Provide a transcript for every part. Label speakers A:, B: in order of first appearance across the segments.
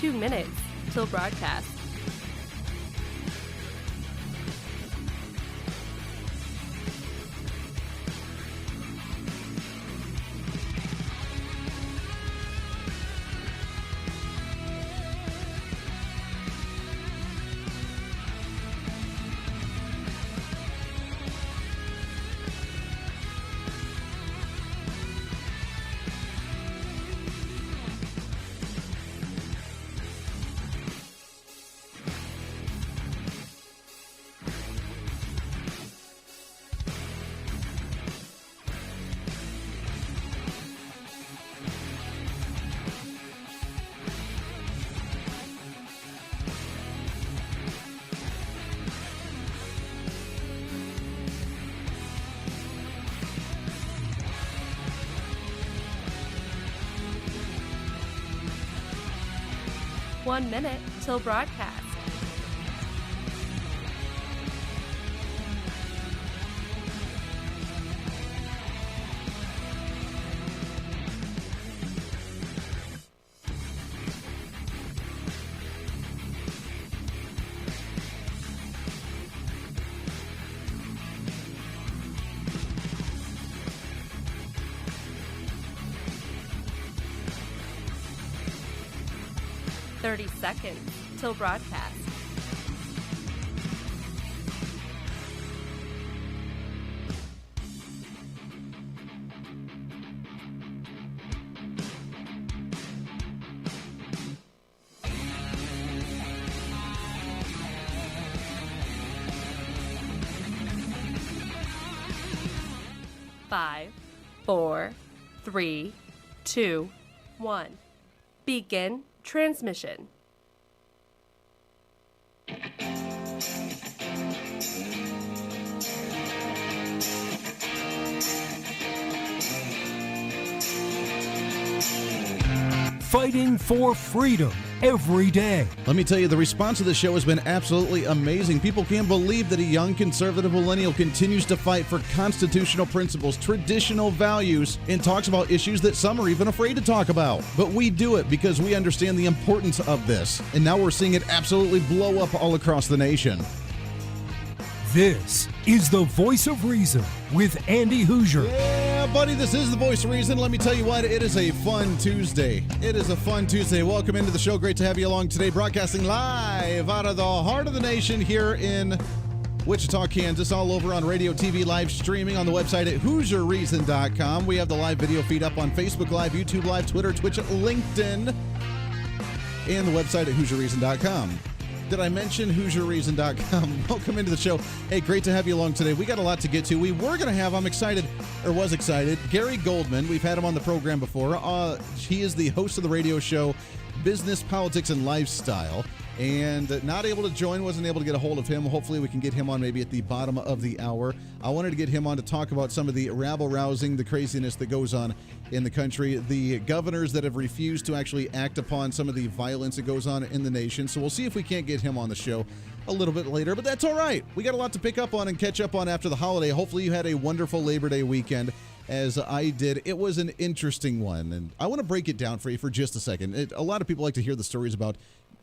A: 2 minutes till broadcast. One minute till broadcast. Seconds till broadcast. Five, 4, 3, 2, 1. Begin transmission.
B: Fighting for freedom every day.
C: Let me tell you, the response to the show has been absolutely amazing. People can't believe that a young conservative millennial continues to fight for constitutional principles, traditional values, and talks about issues that some are even afraid to talk about. But we do it because we understand the importance of this. And now we're seeing it absolutely blow up all across the nation.
B: This is the Voice of Reason with Andy Hooser.
C: Yeah, buddy, this is the Voice of Reason. Let me tell you what, it is a fun Tuesday. It is a fun Tuesday. Welcome into the show. Great to have you along today, broadcasting live out of the heart of the nation here in Wichita, Kansas, all over on radio, TV, live streaming on the website at HooserReason.com. We have the live video feed up on Facebook Live, YouTube Live, Twitter, Twitch, LinkedIn, and the website at HooserReason.com. Did I mention HooserReason.com? Welcome into the show. Hey, great to have you along today. We got a lot to get to. We were going to have, I'm excited, or was excited, Gary Goldman. We've had him on the program before. He is the host of the radio show Business, Politics, and Lifestyle. And not able to join, wasn't able to get a hold of him. Hopefully we can get him on maybe at the bottom of the hour. I wanted to get him on to talk about some of the rabble-rousing, the craziness that goes on in the country, the governors that have refused to actually act upon some of the violence that goes on in the nation. So we'll see if we can't get him on the show a little bit later, but that's all right. We got a lot to pick up on and catch up on after the holiday. Hopefully you had a wonderful Labor Day weekend, as I did. It was an interesting one, and I want to break it down for you for just a second. A lot of people like to hear the stories about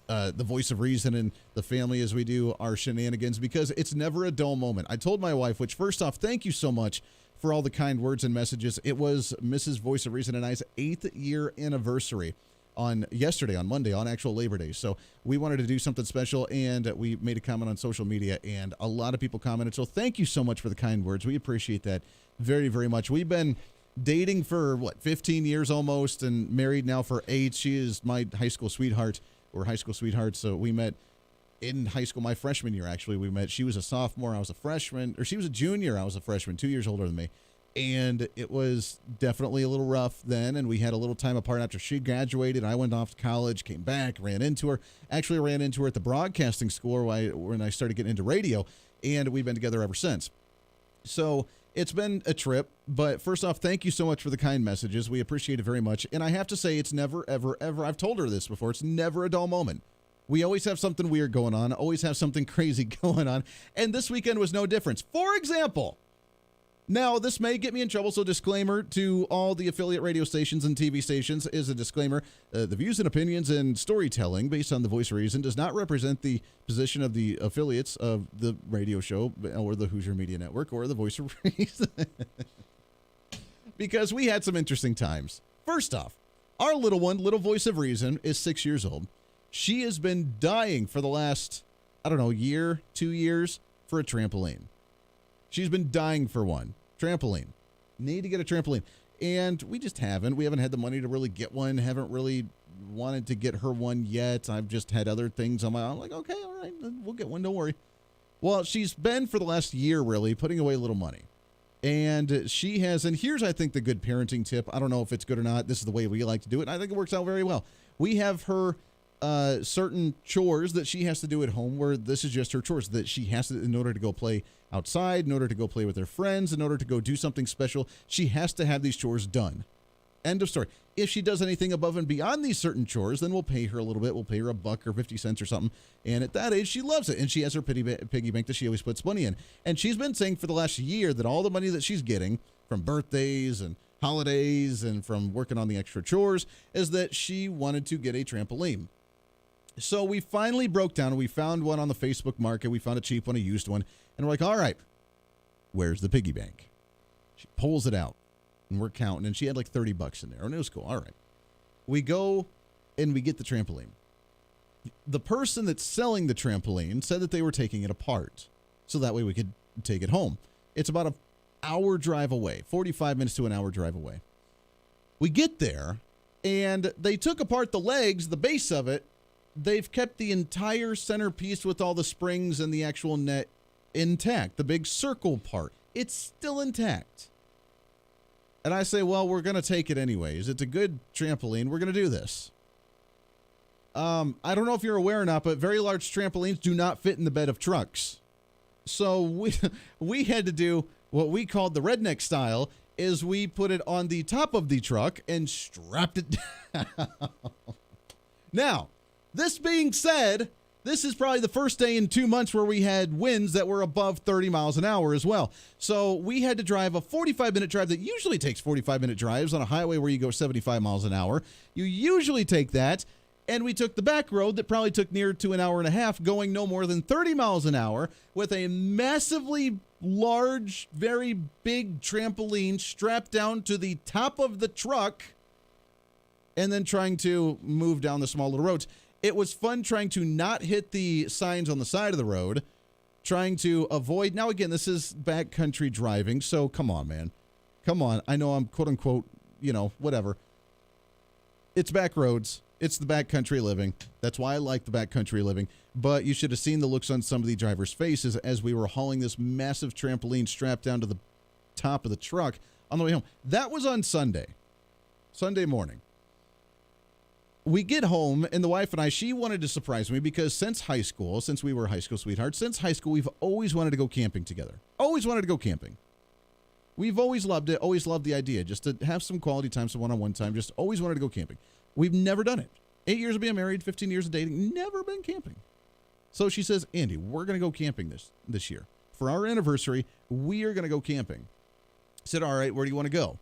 C: the Voice of Reason and the family as we do our shenanigans, because it's never a dull moment. I told my wife, which first off, thank you so much for all the kind words and messages. It was Mrs. Voice of Reason and I's 8th year anniversary on yesterday, on Monday, on actual Labor Day. So we wanted to do something special, and we made a comment on social media, and a lot of people commented. So thank you so much for the kind words. We appreciate that very, very much. We've been dating for, 15 years almost, and married now for 8. She is my high school sweetheart. We're high school sweethearts, so we met in high school my freshman year, actually. We met. She was a sophomore, I was a freshman, or she was a junior, I was a freshman, 2 years older than me. And it was definitely a little rough then, and we had a little time apart after she graduated. I went off to college, came back, ran into her. Actually ran into her at the broadcasting school when I started getting into radio, and we've been together ever since. So it's been a trip, but first off, thank you so much for the kind messages. We appreciate it very much. And I have to say, it's never, ever, ever, I've told her this before, it's never a dull moment. We always have something weird going on, always have something crazy going on, and this weekend was no difference. For example, Now, this may get me in trouble, so disclaimer to all the affiliate radio stations and TV stations is a disclaimer. The views and opinions and storytelling based on the Voice of Reason does not represent the position of the affiliates of the radio show or the Hooser Media Network or the Voice of Reason. Because we had some interesting times. First off, our little one, Little Voice of Reason, is 6 years old. She has been dying for the last, year, 2 years for a trampoline. She's been dying for one. Trampoline. Need to get a trampoline. And we just haven't. We haven't had the money to really get one. Haven't really wanted to get her one yet. I've just had other things on my own. I'm like, okay, all right, we'll get one. Don't worry. Well, she's been for the last year, really, putting away a little money. And she has, and here's, I think, the good parenting tip. I don't know if it's good or not. This is the way we like to do it. And I think it works out very well. We have her certain chores that she has to do at home where this is just her chores that she has to, in order to go play outside, in order to go play with her friends, in order to go do something special, she has to have these chores done. End of story. If she does anything above and beyond these certain chores, then we'll pay her a little bit. We'll pay her $1 or 50 cents or something. And at that age, she loves it. And she has her piggy bank that she always puts money in. And she's been saying for the last year that all the money that she's getting from birthdays and holidays and from working on the extra chores is that she wanted to get a trampoline. So we finally broke down and we found one on the Facebook market. We found a cheap one, a used one. And we're like, all right, where's the piggy bank? She pulls it out and we're counting. And she had like $30 in there. And it was cool. All right. We go and we get the trampoline. The person that's selling the trampoline said that they were taking it apart. So that way we could take it home. It's about an hour drive away, 45 minutes to an hour drive away. We get there and they took apart the legs, the base of it. They've kept the entire centerpiece with all the springs and the actual net intact. The big circle part, it's still intact. And I say, well, we're going to take it anyways. It's a good trampoline. We're going to do this. I don't know if you're aware or not, but very large trampolines do not fit in the bed of trucks. So we had to do what we called the redneck style, is we put it on the top of the truck and strapped it down. Now, this being said, this is probably the first day in 2 months where we had winds that were above 30 miles an hour as well. So we had to drive a 45-minute drive that usually takes 45-minute drives on a highway where you go 75 miles an hour. You usually take that, and we took the back road that probably took near to an hour and a half, going no more than 30 miles an hour with a massively large, very big trampoline strapped down to the top of the truck and then trying to move down the small little roads. It was fun trying to not hit the signs on the side of the road, trying to avoid. Now, again, this is backcountry driving, so come on, man. Come on. I know I'm quote unquote, whatever. It's back roads. It's the backcountry living. That's why I like the backcountry living. But you should have seen the looks on some of the drivers' faces as we were hauling this massive trampoline strapped down to the top of the truck on the way home. That was on Sunday morning. We get home, and the wife and I, she wanted to surprise me because since we were high school sweethearts, since high school, we've always wanted to go camping together. Always wanted to go camping. We've always loved it, always loved the idea, just to have some quality time, some one-on-one time, just always wanted to go camping. We've never done it. 8 years of being married, 15 years of dating, never been camping. So she says, Andy, we're going to go camping this year. For our anniversary, we are going to go camping. I said, all right, where do you want to go?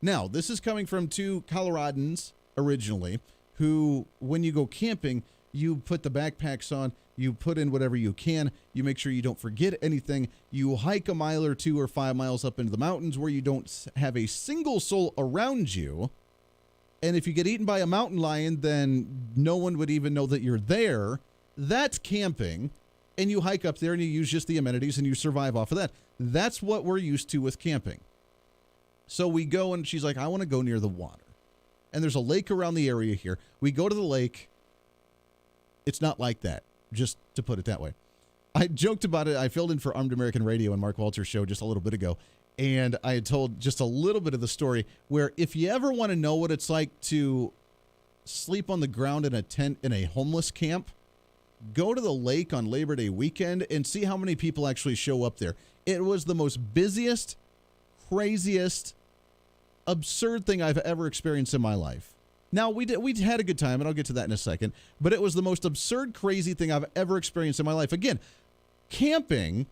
C: Now, this is coming from two Coloradans originally, who, when you go camping, you put the backpacks on, you put in whatever you can, you make sure you don't forget anything, you hike a mile or 2 or 5 miles up into the mountains where you don't have a single soul around you, and if you get eaten by a mountain lion, then no one would even know that you're there. That's camping, and you hike up there and you use just the amenities and you survive off of that. That's what we're used to with camping. So we go, and she's like, I want to go near the water. And there's a lake around the area here. We go to the lake. It's not like that, just to put it that way. I joked about it. I filled in for Armed American Radio and Mark Walter's show just a little bit ago. And I had told just a little bit of the story where if you ever want to know what it's like to sleep on the ground in a tent in a homeless camp, go to the lake on Labor Day weekend and see how many people actually show up there. It was the most busiest, craziest, absurd thing I've ever experienced in my life. Now, we had a good time, and I'll get to that in a second, but it was the most absurd, crazy thing I've ever experienced in my life. Again, camping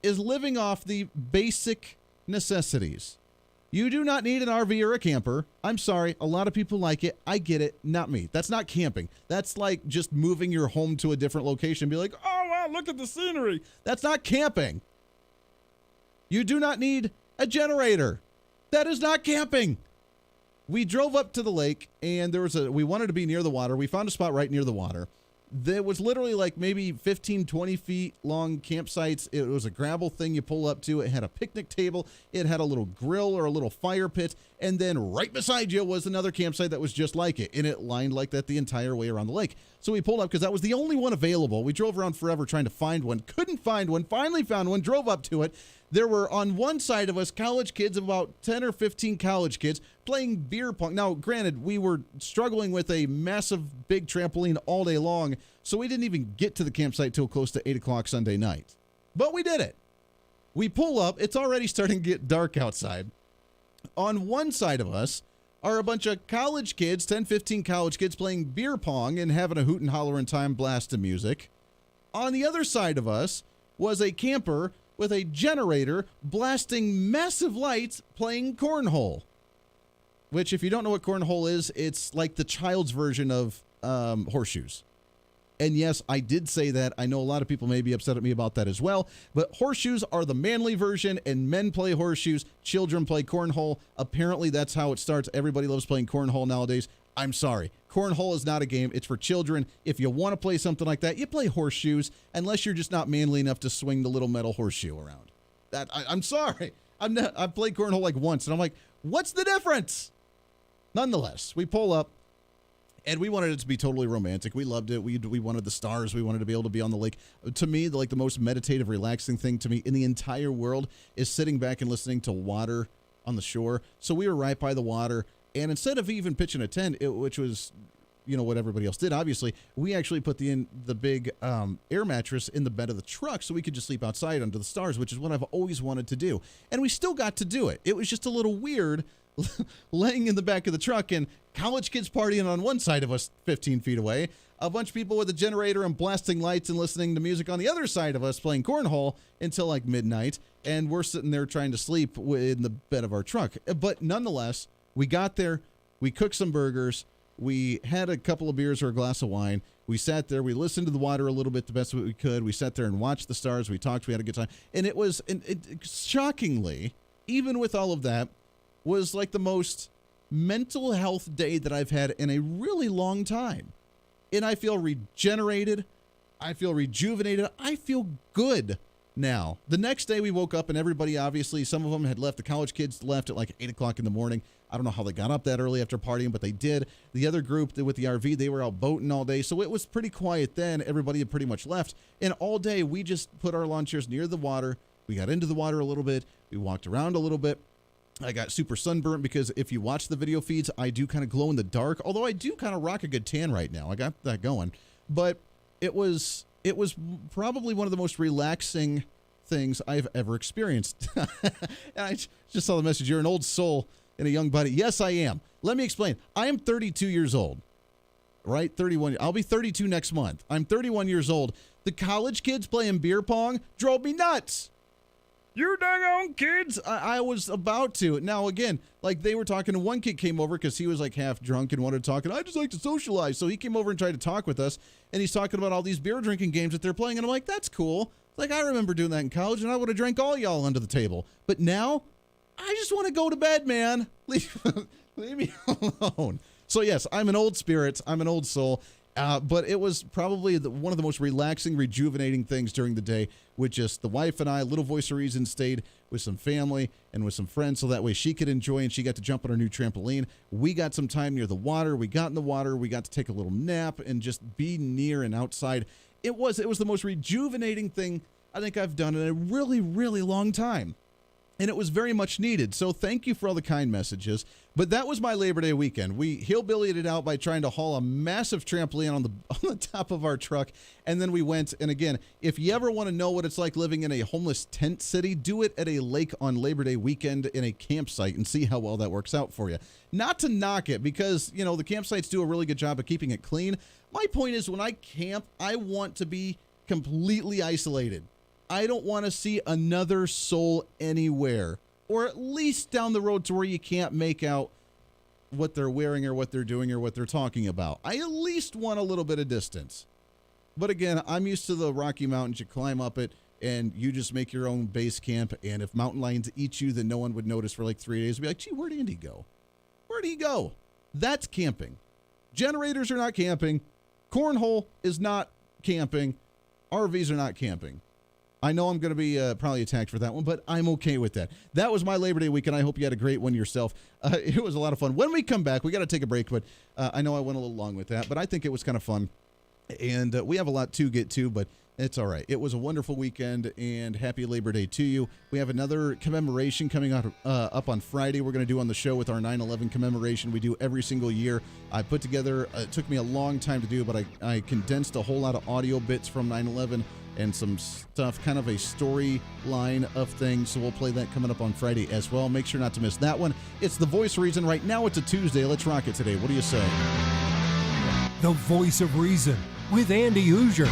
C: is living off the basic necessities. You do not need an RV or a camper. I'm sorry. A lot of people like it. I get it. Not me. That's not camping. That's like just moving your home to a different location and be like, oh, wow, look at the scenery. That's not camping. You do not need a generator. That is not camping. We drove up to the lake and we wanted to be near the water. We found a spot right near the water. There was literally like maybe 15, 20 feet long campsites. It was a gravel thing you pull up to. It had a picnic table. It had a little grill or a little fire pit. And then right beside you was another campsite that was just like it. And it lined like that the entire way around the lake. So we pulled up because that was the only one available. We drove around forever trying to find one. Couldn't find one. Finally found one. Drove up to it. There were on one side of us college kids, about 10 or 15 college kids, playing beer pong. Now, granted, we were struggling with a massive big trampoline all day long, so we didn't even get to the campsite till close to 8 o'clock Sunday night. But we did it. We pull up. It's already starting to get dark outside. On one side of us are a bunch of college kids, 10, 15 college kids, playing beer pong and having a hoot and holler and time blast of music. On the other side of us was a camper with a generator blasting massive lights playing cornhole. Which, if you don't know what cornhole is, it's like the child's version of horseshoes. And yes, I did say that. I know a lot of people may be upset at me about that as well. But horseshoes are the manly version, and men play horseshoes. Children play cornhole. Apparently, that's how it starts. Everybody loves playing cornhole nowadays. I'm sorry. Cornhole is not a game. It's for children. If you want to play something like that, you play horseshoes, unless you're just not manly enough to swing the little metal horseshoe around. I'm sorry. I've played cornhole like once, and I'm like, what's the difference? Nonetheless, we pull up, and we wanted it to be totally romantic. We loved it. We wanted the stars. We wanted to be able to be on the lake. To me, like the most meditative, relaxing thing to me in the entire world is sitting back and listening to water on the shore. So we were right by the water. And instead of even pitching a tent, which was, what everybody else did, obviously, we actually put the big air mattress in the bed of the truck so we could just sleep outside under the stars, which is what I've always wanted to do. And we still got to do it. It was just a little weird laying in the back of the truck and college kids partying on one side of us 15 feet away, a bunch of people with a generator and blasting lights and listening to music on the other side of us playing cornhole until like midnight. And we're sitting there trying to sleep in the bed of our truck. But nonetheless, we got there, we cooked some burgers, we had a couple of beers or a glass of wine, we sat there, we listened to the water a little bit the best we could, we sat there and watched the stars, we talked, we had a good time, and it was, shockingly, even with all of that, was like the most mental health day that I've had in a really long time. And I feel regenerated, I feel rejuvenated, I feel good now. The next day we woke up and everybody, obviously, some of them had left. The college kids left at like 8 o'clock in the morning. I don't know how they got up that early after partying, but they did. The other group with the RV, they were out boating all day. So it was pretty quiet then. Everybody had pretty much left. And all day we just put our lawn chairs near the water. We got into the water a little bit. We walked around a little bit. I got super sunburnt because if you watch the video feeds, I do kind of glow in the dark, although I do kind of rock a good tan right now. I got that going. But it was probably one of the most relaxing things I've ever experienced. And I just saw the message. You're an old soul and a young buddy. Yes, I am. Let me explain. I am 32 years old, right? 31. I'll be 32 next month. I'm 31 years old. The college kids playing beer pong drove me nuts. You dang on kids. I was about to. Now, again, like they were talking, and one kid came over because he was like half drunk and wanted to talk, and I just like to socialize. So he came over and tried to talk with us, and he's talking about all these beer drinking games that they're playing, and I'm like, that's cool. Like, I remember doing that in college, and I would have drank all y'all under the table. But now, I just want to go to bed, man. Leave me alone. So, yes, I'm an old spirit. I'm an old soul. But it was probably one of the most relaxing, rejuvenating things during the day, with just the wife and I, Little Voice of Reason, stayed with some family and with some friends so that way she could enjoy and she got to jump on her new trampoline. We got some time near the water. We got in the water. We got to take a little nap and just be near and outside. It was the most rejuvenating thing I think I've done in a really, really long time. And it was very much needed. So thank you for all the kind messages. But that was my Labor Day weekend. We hillbillied it out by trying to haul a massive trampoline on the top of our truck. And then we went. And again, if you ever want to know what it's like living in a homeless tent city, do it at a lake on Labor Day weekend in a campsite and see how well that works out for you. Not to knock it, because, the campsites do a really good job of keeping it clean. My point is, when I camp, I want to be completely isolated. I don't want to see another soul anywhere. or at least down the road to where you can't make out what they're wearing or what they're doing or what they're talking about. I at least want a little bit of distance. But again, I'm used to the Rocky Mountains. You climb up it and you just make your own base camp. And if mountain lions eat you, then no one would notice for like 3 days. Be like, gee, where'd Andy go? Where'd he go? That's camping. Generators are not camping. Cornhole is not camping. RVs are not camping. I know I'm going to be probably attacked for that one, but I'm okay with that. That was my Labor Day weekend. I hope you had a great one yourself. It was a lot of fun. When we come back, we got to take a break, but I know I went a little long with that, but I think it was kind of fun. And we have a lot to get to, but it's all right. It was a wonderful weekend, and happy Labor Day to you. We have another commemoration coming out up on Friday. We're going to do on the show with our 9/11 commemoration. We do every single year. I put together, it took me a long time to do, but I condensed a whole lot of audio bits from 9/11 and some stuff, kind of a storyline of things. So we'll play that coming up on Friday as well. Make sure not to miss that one. It's The Voice of Reason. Right now it's a Tuesday. Let's rock it today. What do you say?
B: The Voice of Reason with Andy Hooser.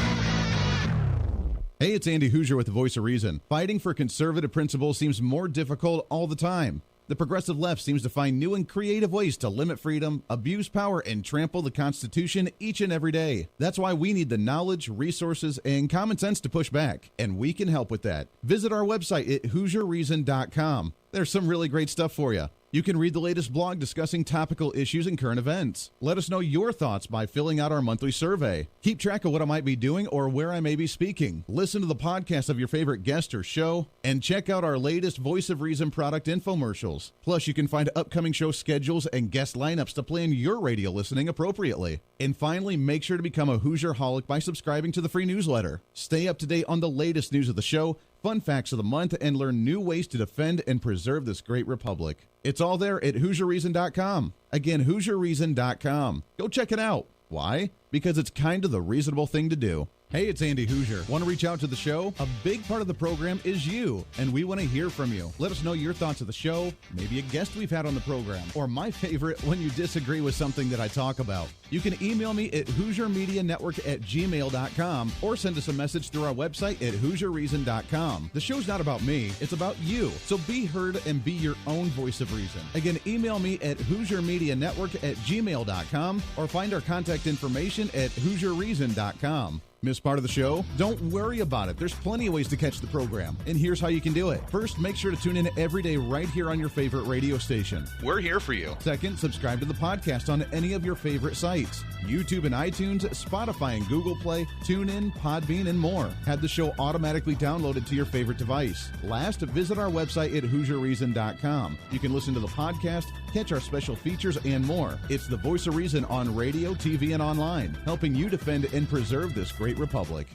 C: Hey, it's Andy Hooser with The Voice of Reason. Fighting for conservative principles seems more difficult all the time. The progressive left seems to find new and creative ways to limit freedom, abuse power, and trample the Constitution each and every day. That's why we need the knowledge, resources, and common sense to push back, and we can help with that. Visit our website at HooserReason.com. There's some really great stuff for you. You can read the latest blog discussing topical issues and current events. Let us know your thoughts by filling out our monthly survey. Keep track of what I might be doing or where I may be speaking. Listen to the podcast of your favorite guest or show, and check out our latest Voice of Reason product infomercials. Plus, you can find upcoming show schedules and guest lineups to plan your radio listening appropriately. And finally, make sure to become a Hoosier-holic by subscribing to the free newsletter. Stay up to date on the latest news of the show, fun facts of the month, and learn new ways to defend and preserve this great republic. It's all there at HooserReason.com. Again, HooserReason.com. Go check it out. Why? Because it's kind of the reasonable thing to do. Hey, it's Andy Hooser. Want to reach out to the show? A big part of the program is you, and we want to hear from you. Let us know your thoughts of the show, maybe a guest we've had on the program, or my favorite, when you disagree with something that I talk about. You can email me at HooserMediaNetwork@gmail.com or send us a message through our website at HooserReason.com. The show's not about me, it's about you. So be heard and be your own voice of reason. Again, email me at HooserMediaNetwork@gmail.com or find our contact information at HooserReason.com. Miss part of the show? Don't worry about it. There's plenty of ways to catch the program, and here's how you can do it. First, make sure to tune in every day right here on your favorite radio station. We're here for you. Second, subscribe to the podcast on any of your favorite sites. YouTube and iTunes, Spotify and Google Play, TuneIn, Podbean, and more. Have the show automatically downloaded to your favorite device. Last, visit our website at HooserReason.com. You can listen to the podcast, catch our special features, and more. It's the Voice of Reason on radio, TV, and online, helping you defend and preserve this great republic.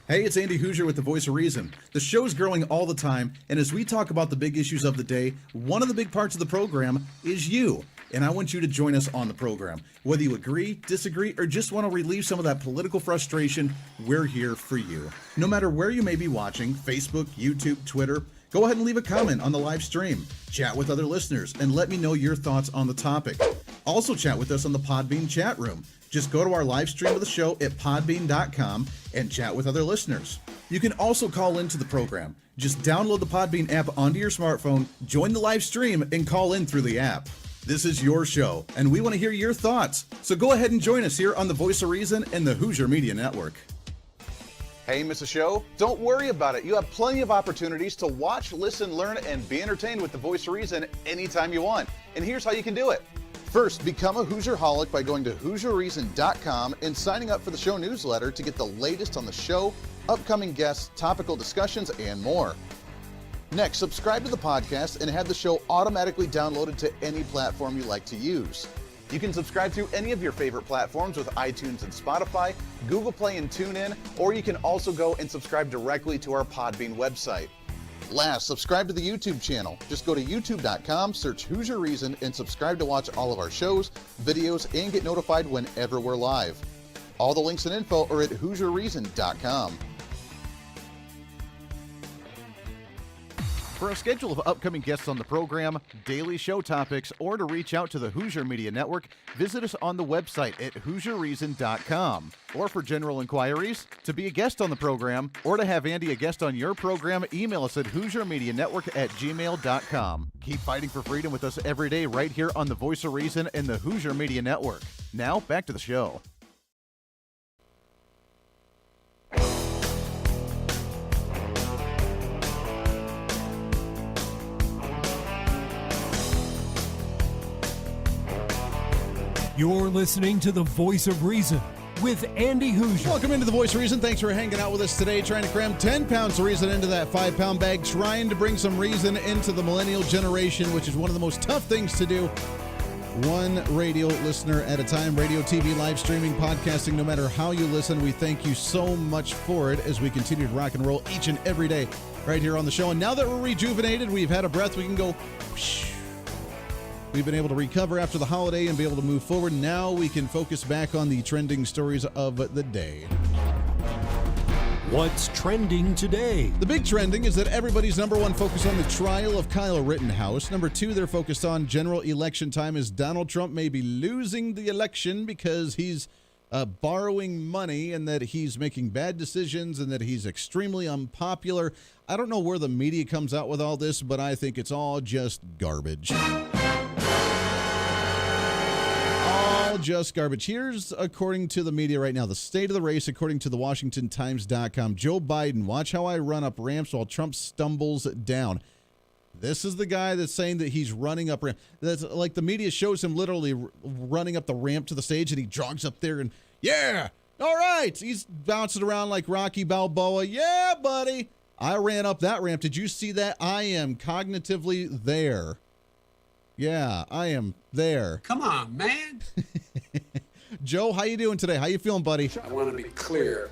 C: Hey, it's Andy Hooser with The Voice of Reason. The show's growing all the time, and as we talk about the big issues of the day, one of the big parts of the program is you. And I want you to join us on the program. Whether you agree, disagree, or just want to relieve some of that political frustration, we're here for you. No matter where you may be watching, Facebook, YouTube, Twitter, go ahead and leave a comment on the live stream. Chat with other listeners and let me know your thoughts on the topic. Also chat with us on the Podbean chat room. Just go to our live stream of the show at podbean.com and chat with other listeners. You can also call into the program. Just download the Podbean app onto your smartphone, join the live stream, and call in through the app. This is your show, and we want to hear your thoughts. So go ahead and join us here on the Voice of Reason and the Hooser Media Network. Hey, miss a show? Don't worry about it. You have plenty of opportunities to watch, listen, learn, and be entertained with the Voice of Reason anytime you want. And here's how you can do it. First, become a Hoosier-holic by going to HooserReason.com and signing up for the show newsletter to get the latest on the show, upcoming guests, topical discussions, and more. Next, subscribe to the podcast and have the show automatically downloaded to any platform you like to use. You can subscribe through any of your favorite platforms with iTunes and Spotify, Google Play and TuneIn, or you can also go and subscribe directly to our Podbean website. Last, subscribe to the YouTube channel. Just go to youtube.com, search Hooser Reason, and subscribe to watch all of our shows, videos, and get notified whenever we're live. All the links and info are at HooserReason.com.
D: For a schedule of upcoming guests on the program, daily show topics, or to reach out to the Hooser Media Network, visit us on the website at HooserReason.com. Or for general inquiries, to be a guest on the program, or to have Andy a guest on your program, email us at HooserMediaNetwork@gmail.com. Keep fighting for freedom with us every day right here on the Voice of Reason and the Hooser Media Network. Now, back to the show.
B: You're listening to the Voice of Reason with Andy Hooser.
C: Welcome into the Voice of Reason. Thanks for hanging out with us today, trying to cram 10 pounds of reason into that 5-pound bag, trying to bring some reason into the millennial generation, which is one of the most tough things to do. One radio listener at a time, radio, TV, live streaming, podcasting, no matter how you listen. We thank you so much for it as we continue to rock and roll each and every day right here on the show. And now that we're rejuvenated, we've had a breath, we can go whoosh. We've been able to recover after the holiday and be able to move forward. Now we can focus back on the trending stories of the day.
B: What's trending today?
C: The big trending is that everybody's number one focus on the trial of Kyle Rittenhouse. Number two, they're focused on general election time as Donald Trump may be losing the election because he's borrowing money and that he's making bad decisions and that he's extremely unpopular. I don't know where the media comes out with all this, but I think it's all just garbage. Just garbage. Here's, according to the media right now, the state of the race, according to the WashingtonTimes.com. Joe Biden, watch how I run up ramps while Trump stumbles down. This is the guy that's saying that he's running up ramp. That's like the media shows him literally running up the ramp to the stage, and he jogs up there and, yeah, all right. He's bouncing around like Rocky Balboa. Yeah, buddy. I ran up that ramp. Did you see that? I am cognitively there. Yeah, I am there.
E: Come on, man.
C: Joe, how you doing today? How you feeling, buddy?
E: I want to be clear.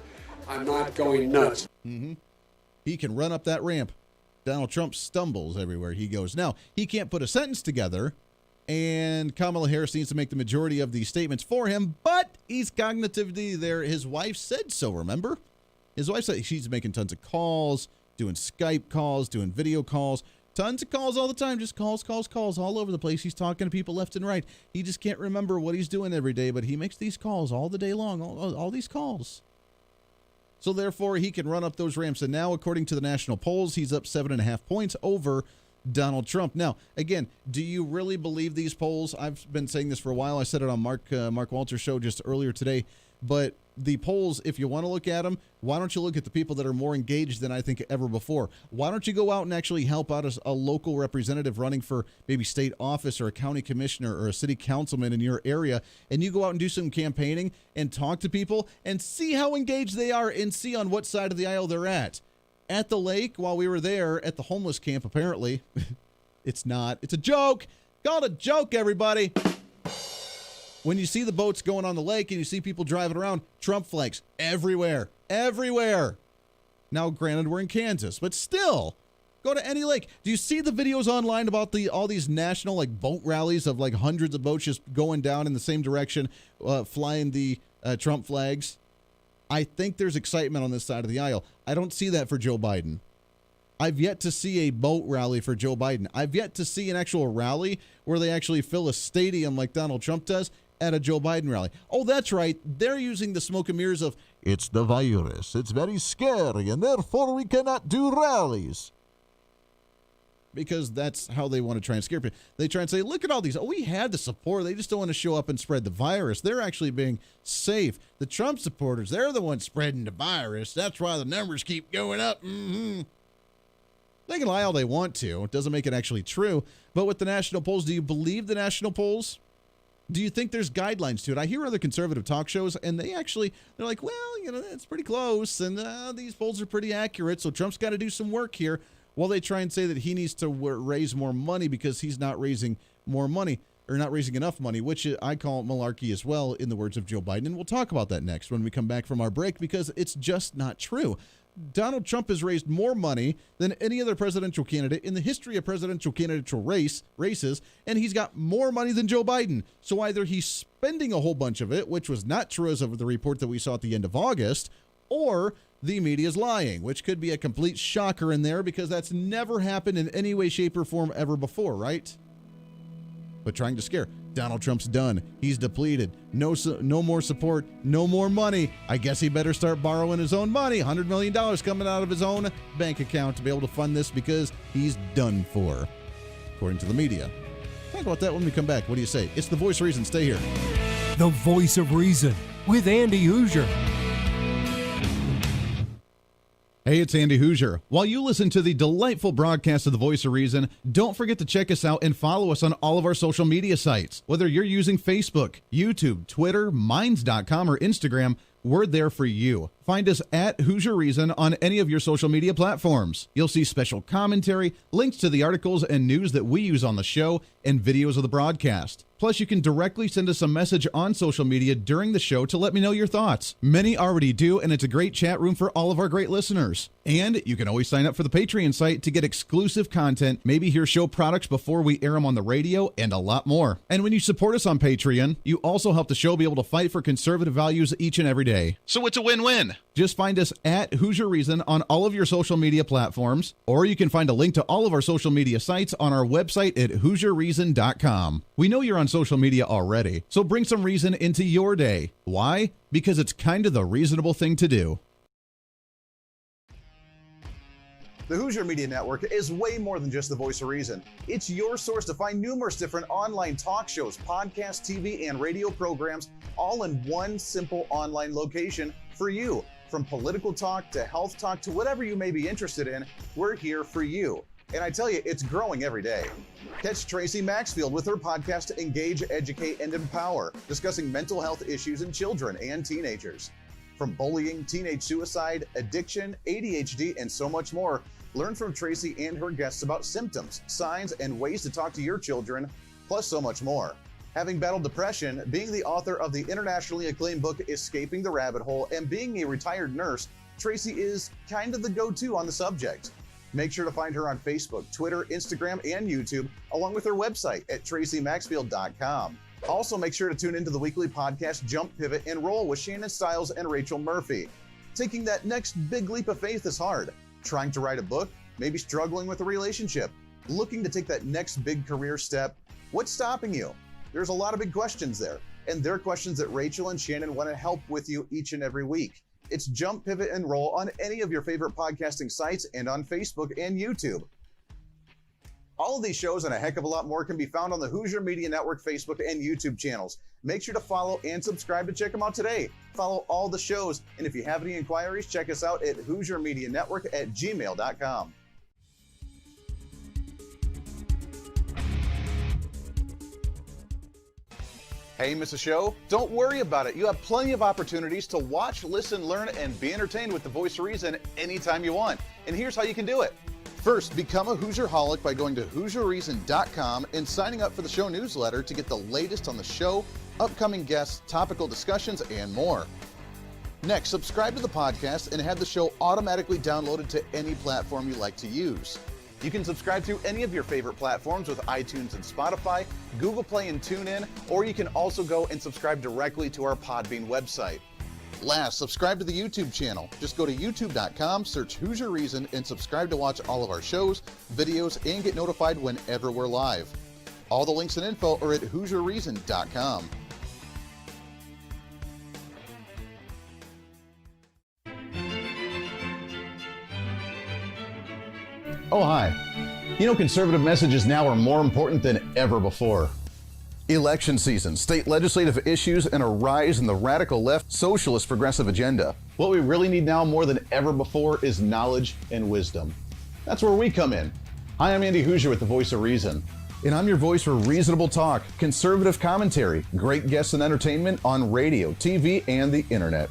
E: I'm not going nuts.
C: He can run up that ramp. Donald Trump stumbles everywhere he goes. Now, he can't put a sentence together, and Kamala Harris needs to make the majority of these statements for him, but he's cognitively there. His wife said so, remember? His wife said she's making tons of calls, doing Skype calls, doing video calls. Tons of calls all the time, just calls all over the place. He's talking to people left and right. He just can't remember what he's doing every day, but he makes these calls all the day long, all these calls. So therefore, he can run up those ramps. And now, according to the national polls, he's up 7.5 points over Donald Trump. Now, again, do you really believe these polls? I've been saying this for a while. I said it on Mark Walter's show just earlier today. But the polls, if you want to look at them, why don't you look at the people that are more engaged than I think ever before? Why don't you go out and actually help out a local representative running for maybe state office or a county commissioner or a city councilman in your area, and you go out and do some campaigning and talk to people and see how engaged they are and see on what side of the aisle they're at. At the lake, while we were there at the homeless camp, apparently, it's not. It's a joke. Call it a joke, everybody. When you see the boats going on the lake and you see people driving around, Trump flags everywhere. Everywhere. Now, granted, we're in Kansas, but still, go to any lake. Do you see the videos online about all these national boat rallies of hundreds of boats just going down in the same direction, flying the Trump flags? I think there's excitement on this side of the aisle. I don't see that for Joe Biden. I've yet to see a boat rally for Joe Biden. I've yet to see an actual rally where they actually fill a stadium like Donald Trump does at a Joe Biden rally. Oh, that's right. They're using the smoke and mirrors of, it's the virus. It's very scary, and therefore we cannot do rallies. Because that's how they want to try and scare people. They try and say, look at all these. Oh, we had the support. They just don't want to show up and spread the virus. They're actually being safe. The Trump supporters, they're the ones spreading the virus. That's why the numbers keep going up. They can lie all they want to. It doesn't make it actually true. But with the national polls, do you believe the national polls? Do you think there's guidelines to it? I hear other conservative talk shows, and they're like, well, it's pretty close, and these polls are pretty accurate, so Trump's got to do some work here. While they try and say that he needs to raise more money because he's not raising more money, or not raising enough money, which I call malarkey as well, in the words of Joe Biden. And we'll talk about that next when we come back from our break, because it's just not true. Donald Trump has raised more money than any other presidential candidate in the history of presidential races, and he's got more money than Joe Biden. So either he's spending a whole bunch of it, which was not true as of the report that we saw at the end of August, or the media's lying, which could be a complete shocker in there because that's never happened in any way, shape, or form ever before, right? But trying to scare. Donald Trump's done. He's depleted. No more support. No more money. I guess he better start borrowing his own money. $100 million coming out of his own bank account to be able to fund this because he's done for, according to the media. Talk about that when we come back. What do you say? It's the Voice of Reason. Stay here.
B: The Voice of Reason with Andy Hooser.
C: Hey, it's Andy Hooser. While you listen to the delightful broadcast of The Voice of Reason, don't forget to check us out and follow us on all of our social media sites. Whether you're using Facebook, YouTube, Twitter, Minds.com, or Instagram, we're there for you. Find us at Hooser Reason on any of your social media platforms. You'll see special commentary, links to the articles and news that we use on the show, and videos of the broadcast. Plus, you can directly send us a message on social media during the show to let me know your thoughts. Many already do, and it's a great chat room for all of our great listeners. And you can always sign up for the Patreon site to get exclusive content, maybe hear show products before we air them on the radio, and a lot more. And when you support us on Patreon, you also help the show be able to fight for conservative values each and every day. So it's a win-win. Just find us at Hooser Reason on all of your social media platforms, or you can find a link to all of our social media sites on our website at HooserReason.com. We know you're on social media already, so bring some reason into your day. Why? Because it's kind of the reasonable thing to do.
F: The Hooser Media Network is way more than just the Voice of Reason. It's your source to find numerous different online talk shows, podcasts, TV, and radio programs, all in one simple online location for you. From political talk to health talk to whatever you may be interested in, we're here for you. And I tell you, it's growing every day. Catch Tracy Maxfield with her podcast Engage, Educate, and Empower, discussing mental health issues in children and teenagers. From bullying, teenage suicide, addiction, ADHD, and so much more, learn from Tracy and her guests about symptoms, signs, and ways to talk to your children, plus so much more. Having battled depression, being the author of the internationally acclaimed book Escaping the Rabbit Hole, and being a retired nurse, Tracy is kind of the go-to on the subject. Make sure to find her on Facebook, Twitter, Instagram, and YouTube, along with her website at tracymaxfield.com. Also, make sure to tune into the weekly podcast Jump, Pivot, and Roll with Shannon Stiles and Rachel Murphy. Taking that next big leap of faith is hard. Trying to write a book, maybe struggling with a relationship, looking to take that next big career step. What's stopping you? There's a lot of big questions there, and they're questions that Rachel and Shannon want to help with you each and every week. It's Jump, Pivot, and Roll on any of your favorite podcasting sites and on Facebook and YouTube. All of these shows and a heck of a lot more can be found on the Hooser Media Network Facebook and YouTube channels. Make sure to follow and subscribe to check them out today. Follow all the shows, and if you have any inquiries, check us out at HooserMediaNetwork@gmail.com. Hey, miss a show? Don't worry about it. You have plenty of opportunities to watch, listen, learn, and be entertained with the Voice of Reason anytime you want. And here's how you can do it. First, become a Hooserholic by going to HooserReason.com and signing up for the show newsletter to get the latest on the show, upcoming guests, topical discussions, and more. Next, subscribe to the podcast and have the show automatically downloaded to any platform you like to use. You can subscribe through any of your favorite platforms with iTunes and Spotify, Google Play and TuneIn, or you can also go and subscribe directly to our Podbean website. Last, subscribe to the YouTube channel. Just go to youtube.com, search Hooser Reason, and subscribe to watch all of our shows, videos, and get notified whenever we're live. All the links and info are at HooserReason.com. Oh, hi. You know, conservative messages now are more important than ever before. Election season, state legislative issues, and a rise in the radical left socialist progressive agenda. What we really need now more than ever before is knowledge and wisdom. That's where we come in. Hi, I'm Andy Hooser with the Voice of Reason. And I'm your voice for reasonable talk, conservative commentary, great guests and entertainment on radio, TV, and the internet.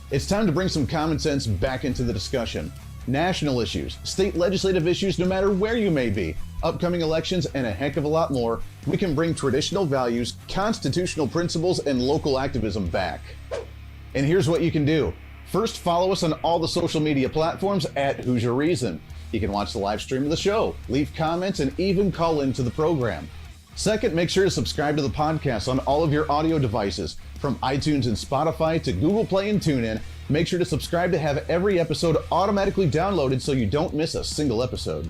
F: It's time to bring some common sense back into the discussion. National issues, state legislative issues, no matter where you may be, upcoming elections, and a heck of a lot more, we can bring traditional values, constitutional principles, and local activism back. And here's what you can do. First, follow us on all the social media platforms at Hooser Reason. You can watch the live stream of the show, leave comments, and even call into the program. Second, make sure to subscribe to the podcast on all of your audio devices, from iTunes and Spotify to Google Play and TuneIn, Make sure to subscribe to have every episode automatically downloaded so you don't miss a single episode.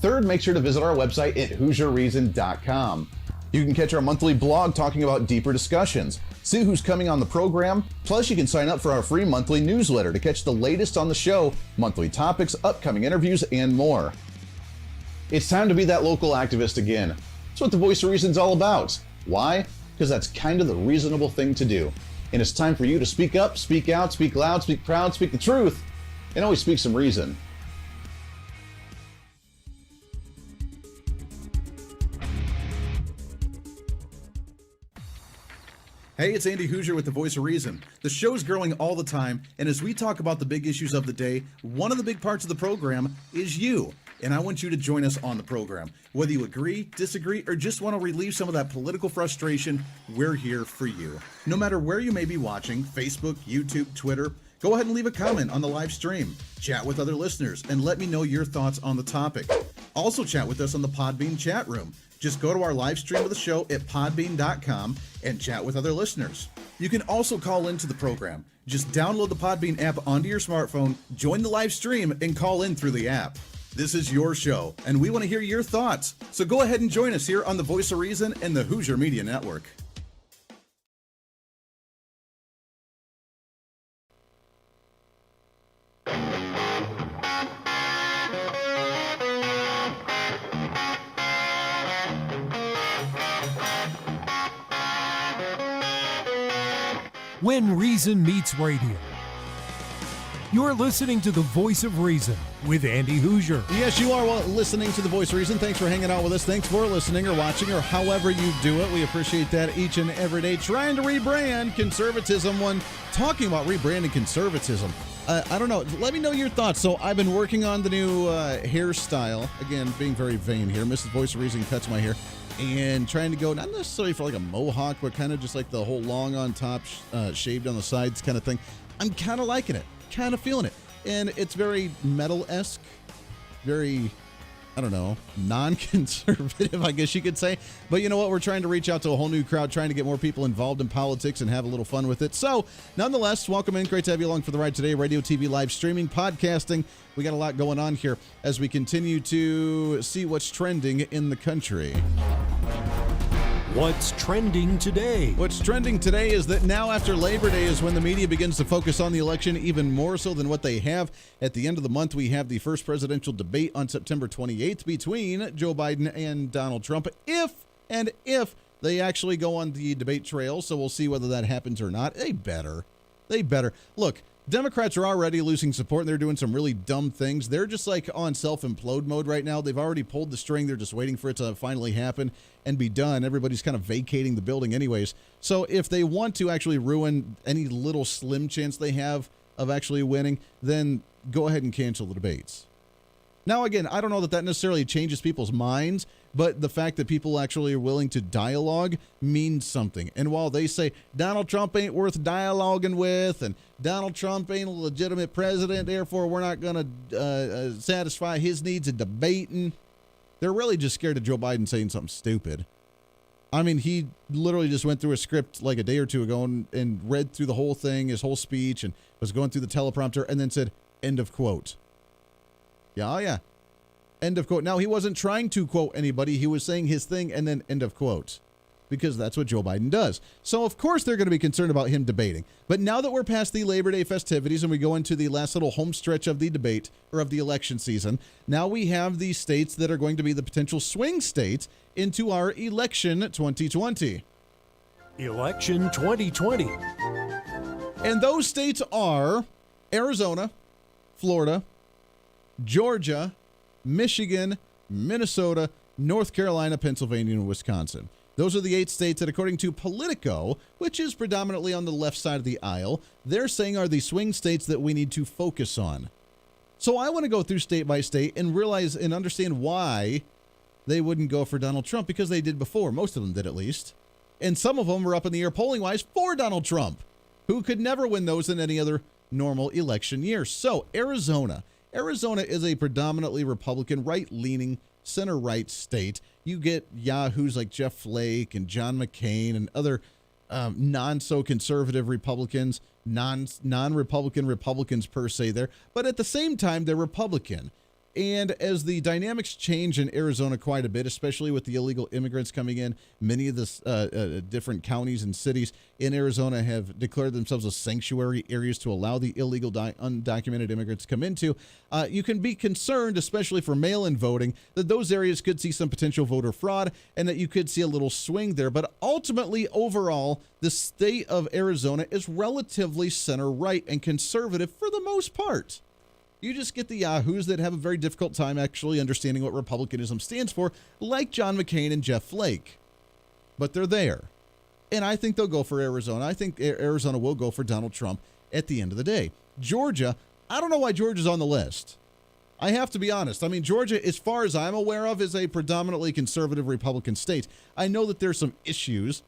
F: Third, make sure to visit our website at HooserReason.com. You can catch our monthly blog talking about deeper discussions, see who's coming on the program, plus you can sign up for our free monthly newsletter to catch the latest on the show, monthly topics, upcoming interviews, and more. It's time to be that local activist again. That's what the Voice of Reason's all about. Why? Because that's kind of the reasonable thing to do. And it's time for you to speak up, speak out, speak loud, speak proud, speak the truth, and always speak some reason.
C: Hey, it's Andy Hooser with the Voice of Reason. The show's growing all the time, and as we talk about the big issues of the day, one of the big parts of the program is you. And I want you to join us on the program. Whether you agree, disagree, or just want to relieve some of that political frustration, we're here for you. No matter where you may be watching, Facebook, YouTube, Twitter, go ahead and leave a comment on the live stream. Chat with other listeners and let me know your thoughts on the topic. Also chat with us on the Podbean chat room. Just go to our live stream of the show at podbean.com and chat with other listeners. You can also call into the program. Just download the Podbean app onto your smartphone, join the live stream, and call in through the app. This is your show, and we want to hear your thoughts. So go ahead and join us here on the Voice of Reason and the Hooser Media Network.
B: When Reason Meets Radio. You're listening to the Voice of Reason with Andy Hooser.
C: Yes, you are listening to the Voice of Reason. Thanks for hanging out with us. Thanks for listening or watching or however you do it. We appreciate that each and every day. Trying to rebrand conservatism when talking about rebranding conservatism. I don't know. Let me know your thoughts. So I've been working on the new hairstyle. Again, being very vain here. Mrs. Voice of Reason cuts my hair. And trying to go, not necessarily for like a mohawk, but kind of just like the whole long on top, shaved on the sides kind of thing. I'm kind of liking it. Kind of feeling it. And it's very metal-esque. Very, I don't know, non-conservative, I guess you could say. But you know what? We're trying to reach out to a whole new crowd, trying to get more people involved in politics and have a little fun with it. So, nonetheless, welcome in. Great to have you along for the ride today. Radio, TV, live streaming, podcasting. We got a lot going on here as we continue to see what's trending in the country.
B: What's trending today?
C: What's trending today is that now after Labor Day is when the media begins to focus on the election even more so than what they have. At the end of the month, we have the first presidential debate on September 28th between Joe Biden and Donald Trump, if they actually go on the debate trail. So we'll see whether that happens or not. They better. Look, Democrats are already losing support, and they're doing some really dumb things. They're just like on self-implode mode right now. They've already pulled the string. They're just waiting for it to finally happen and be done. Everybody's kind of vacating the building anyways. So if they want to actually ruin any little slim chance they have of actually winning, then go ahead and cancel the debates. Now, again, I don't know that necessarily changes people's minds, but the fact that people actually are willing to dialogue means something. And while they say Donald Trump ain't worth dialoguing with and Donald Trump ain't a legitimate president, therefore we're not going to satisfy his needs in debating, they're really just scared of Joe Biden saying something stupid. I mean, he literally just went through a script like a day or two ago and read through the whole thing, his whole speech, and was going through the teleprompter and then said, end of quote. Yeah. End of quote. Now, he wasn't trying to quote anybody. He was saying his thing and then end of quote, because that's what Joe Biden does. So, of course, they're going to be concerned about him debating. But now that we're past the Labor Day festivities and we go into the last little home stretch of the debate or of the election season, now we have the states that are going to be the potential swing states into our election 2020.
B: Election 2020.
C: And those states are Arizona, Florida, Georgia, Michigan, Minnesota, North Carolina, Pennsylvania, and Wisconsin. Those are the 8 states that, according to Politico, which is predominantly on the left side of the aisle, they're saying are the swing states that we need to focus on. So I want to go through state by state and realize and understand why they wouldn't go for Donald Trump, because they did before. Most of them did, at least. And some of them were up in the air polling-wise for Donald Trump, who could never win those in any other normal election year. So Arizona is a predominantly Republican, right-leaning, center-right state. You get yahoos like Jeff Flake and John McCain and other non-so-conservative Republicans, non-Republican Republicans per se there, but at the same time, they're Republican. And as the dynamics change in Arizona quite a bit, especially with the illegal immigrants coming in, many of the different counties and cities in Arizona have declared themselves as sanctuary areas to allow the illegal undocumented immigrants to come into. You can be concerned, especially for mail-in voting, that those areas could see some potential voter fraud and that you could see a little swing there. But ultimately, overall, the state of Arizona is relatively center-right and conservative for the most part. You just get the yahoos that have a very difficult time actually understanding what Republicanism stands for, like John McCain and Jeff Flake. But they're there. And I think they'll go for Arizona. I think Arizona will go for Donald Trump at the end of the day. Georgia, I don't know why Georgia's on the list. I have to be honest. I mean, Georgia, as far as I'm aware of, is a predominantly conservative Republican state. I know that there's some issues.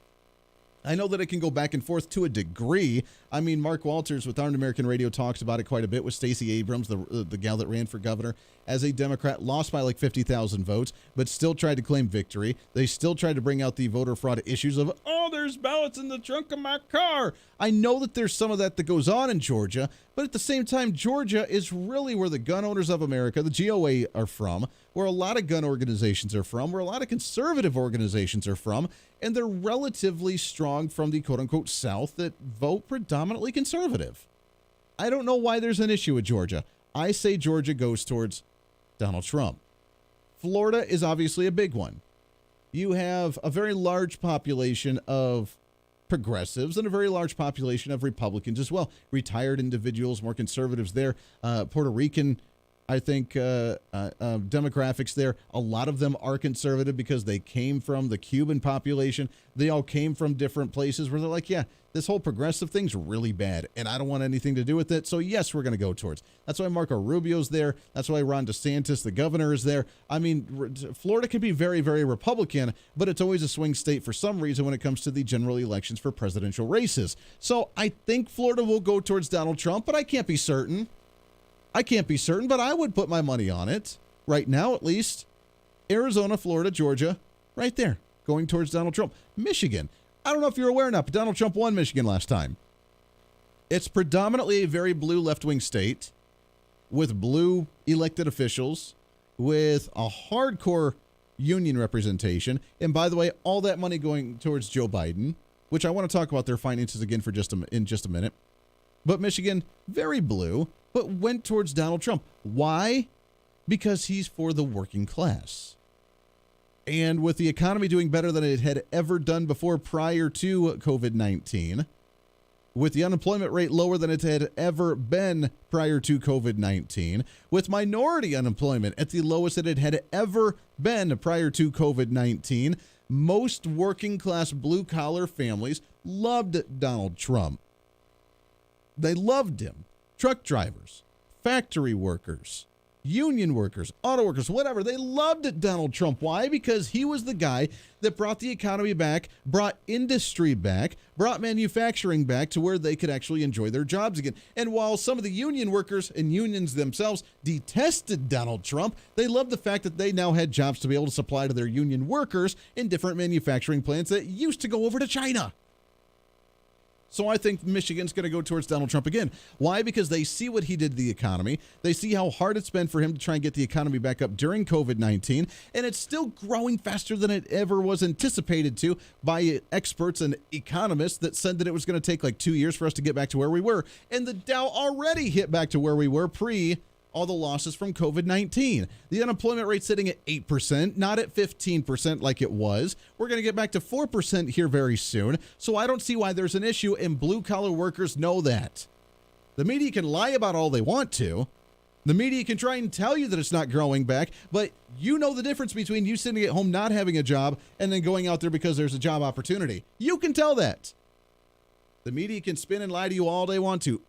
C: I know that it can go back and forth to a degree. I mean, Mark Walters with Armed American Radio talks about it quite a bit with Stacey Abrams, the gal that ran for governor as a Democrat, lost by like 50,000 votes, but still tried to claim victory. They still tried to bring out the voter fraud issues of, oh, there's ballots in the trunk of my car. I know that there's some of that goes on in Georgia, but at the same time, Georgia is really where the gun owners of America, the GOA, are from, where a lot of gun organizations are from, where a lot of conservative organizations are from, and they're relatively strong from the quote-unquote South that vote predominantly conservative. I don't know why there's an issue with Georgia. I say Georgia goes towards Donald Trump. Florida is obviously a big one. You have a very large population of progressives and a very large population of Republicans as well. Retired individuals, more conservatives there. Puerto Rican, I think, demographics there. A lot of them are conservative because they came from the Cuban population. They all came from different places where they're like, yeah, this whole progressive thing's really bad, and I don't want anything to do with it. So, yes, we're going to go towards. That's why Marco Rubio's there. That's why Ron DeSantis, the governor, is there. I mean, Florida can be very, very Republican, but it's always a swing state for some reason when it comes to the general elections for presidential races. So I think Florida will go towards Donald Trump, but I can't be certain. But I would put my money on it right now, at least. Arizona, Florida, Georgia, right there, going towards Donald Trump. Michigan, I don't know if you're aware or not, but Donald Trump won Michigan last time. It's predominantly a very blue left-wing state with blue elected officials, with a hardcore union representation. And by the way, all that money going towards Joe Biden, which I want to talk about their finances again in just a minute. But Michigan, very blue, but went towards Donald Trump. Why? Because he's for the working class. And with the economy doing better than it had ever done before prior to COVID-19, with the unemployment rate lower than it had ever been prior to COVID-19, with minority unemployment at the lowest that it had ever been prior to COVID-19, most working class blue collar families loved Donald Trump. They loved him. Truck drivers, factory workers, union workers, auto workers, whatever. They loved Donald Trump. Why? Because he was the guy that brought the economy back, brought industry back, brought manufacturing back to where they could actually enjoy their jobs again. And while some of the union workers and unions themselves detested Donald Trump, they loved the fact that they now had jobs to be able to supply to their union workers in different manufacturing plants that used to go over to China. So I think Michigan's going to go towards Donald Trump again. Why? Because they see what he did to the economy. They see how hard it's been for him to try and get the economy back up during COVID-19, and it's still growing faster than it ever was anticipated to by experts and economists that said that it was going to take like 2 years for us to get back to where we were. And the Dow already hit back to where we were pre all the losses from COVID-19. The unemployment rate sitting at 8%, not at 15% like it was. We're going to get back to 4% here very soon. So I don't see why there's an issue, and blue-collar workers know that. The media can lie about all they want to. The media can try and tell you that it's not growing back, but you know the difference between you sitting at home not having a job and then going out there because there's a job opportunity. You can tell that. The media can spin and lie to you all they want to,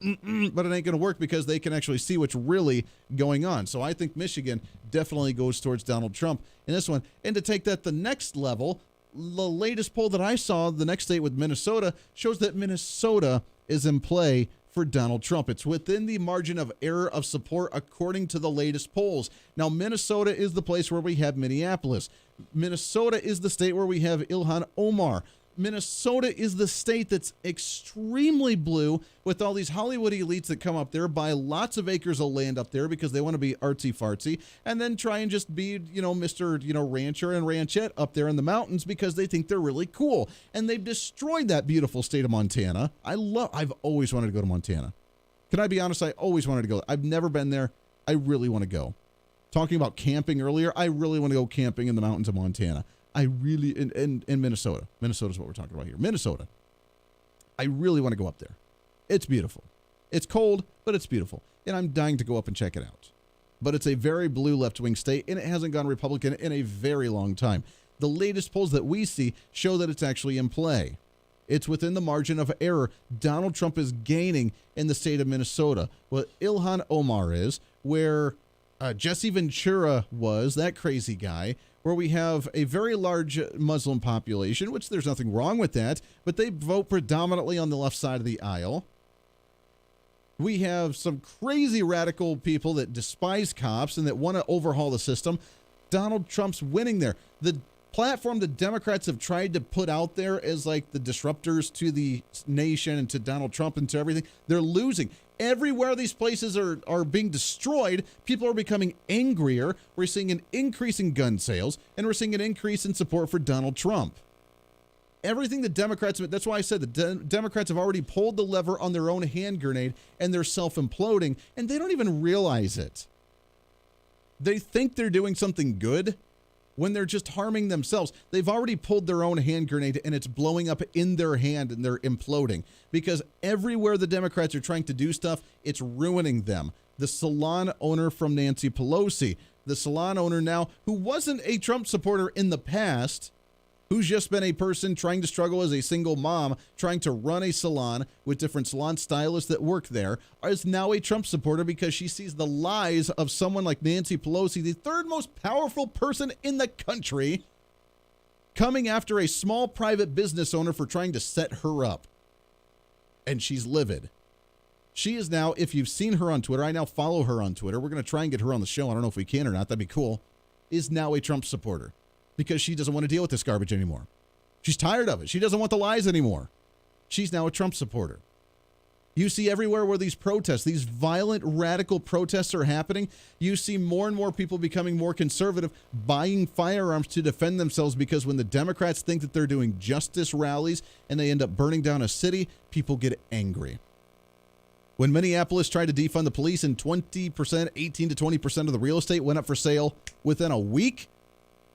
C: but it ain't going to work because they can actually see what's really going on. So I think Michigan definitely goes towards Donald Trump in this one. And to take that the next level, the latest poll that I saw, the next state with Minnesota, shows that Minnesota is in play for Donald Trump. It's within the margin of error of support according to the latest polls. Now, Minnesota is the place where we have Minneapolis. Minnesota is the state where we have Ilhan Omar. Minnesota is the state that's extremely blue, with all these Hollywood elites that come up there, buy lots of acres of land up there because they want to be artsy-fartsy, and then try and just be, Mr. Rancher and Ranchette up there in the mountains because they think they're really cool. And they've destroyed that beautiful state of Montana. I've always wanted to go to Montana. Can I be honest? I always wanted to go. I've never been there. I really want to go. Talking about camping earlier, I really want to go camping in the mountains of Montana. In Minnesota. Minnesota's what we're talking about here. Minnesota. I really want to go up there. It's beautiful. It's cold, but it's beautiful. And I'm dying to go up and check it out. But it's a very blue left-wing state, and it hasn't gone Republican in a very long time. The latest polls that we see show that it's actually in play. It's within the margin of error. Donald Trump is gaining in the state of Minnesota. What Ilhan Omar is, where Jesse Ventura was, that crazy guy, where we have a very large Muslim population, which there's nothing wrong with that, but they vote predominantly on the left side of the aisle. We have some crazy radical people that despise cops and that want to overhaul the system. Donald Trump's winning there. The platform the Democrats have tried to put out there as like the disruptors to the nation and to Donald Trump and to everything, they're losing. Everywhere these places are being destroyed, people are becoming angrier. We're seeing an increase in gun sales, and we're seeing an increase in support for Donald Trump. Everything the Democrats, that's why I said the Democrats have already pulled the lever on their own hand grenade, and they're self-imploding, and they don't even realize it. They think they're doing something good when they're just harming themselves. They've already pulled their own hand grenade, and it's blowing up in their hand, and they're imploding. Because everywhere the Democrats are trying to do stuff, it's ruining them. The salon owner from Nancy Pelosi, the salon owner now who wasn't a Trump supporter in the past, who's just been a person trying to struggle as a single mom, trying to run a salon with different salon stylists that work there, is now a Trump supporter because she sees the lies of someone like Nancy Pelosi, the third most powerful person in the country, coming after a small private business owner for trying to set her up. And she's livid. She is now, if you've seen her on Twitter, I now follow her on Twitter. We're going to try and get her on the show. I don't know if we can or not. That'd be cool. Is now a Trump supporter. Because she doesn't want to deal with this garbage anymore. She's tired of it. She doesn't want the lies anymore. She's now a Trump supporter. You see everywhere where these protests, these violent, radical protests are happening, you see more and more people becoming more conservative, buying firearms to defend themselves, because when the Democrats think that they're doing justice rallies and they end up burning down a city, people get angry. When Minneapolis tried to defund the police and 20%, 18 to 20% of the real estate went up for sale within a week,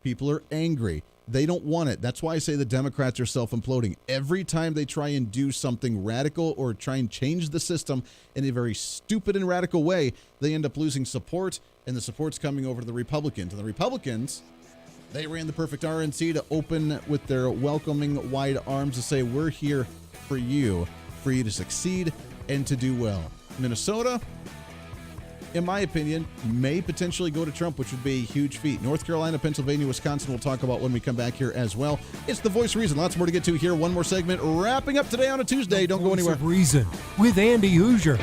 C: people are angry. They don't want it. That's why I say the Democrats are self-imploding. Every time they try and do something radical or try and change the system in a very stupid and radical way, they end up losing support, and the support's coming over to the Republicans. And the Republicans, they ran the perfect RNC to open with their welcoming wide arms to say, we're here for you to succeed and to do well. Minnesota, in my opinion, may potentially go to Trump, which would be a huge feat. North Carolina, Pennsylvania, Wisconsin, we'll talk about when we come back here as well. It's The Voice of Reason. Lots more to get to here. One more segment wrapping up today on a Tuesday. Don't go anywhere.
B: Voice of Reason with Andy Hooser.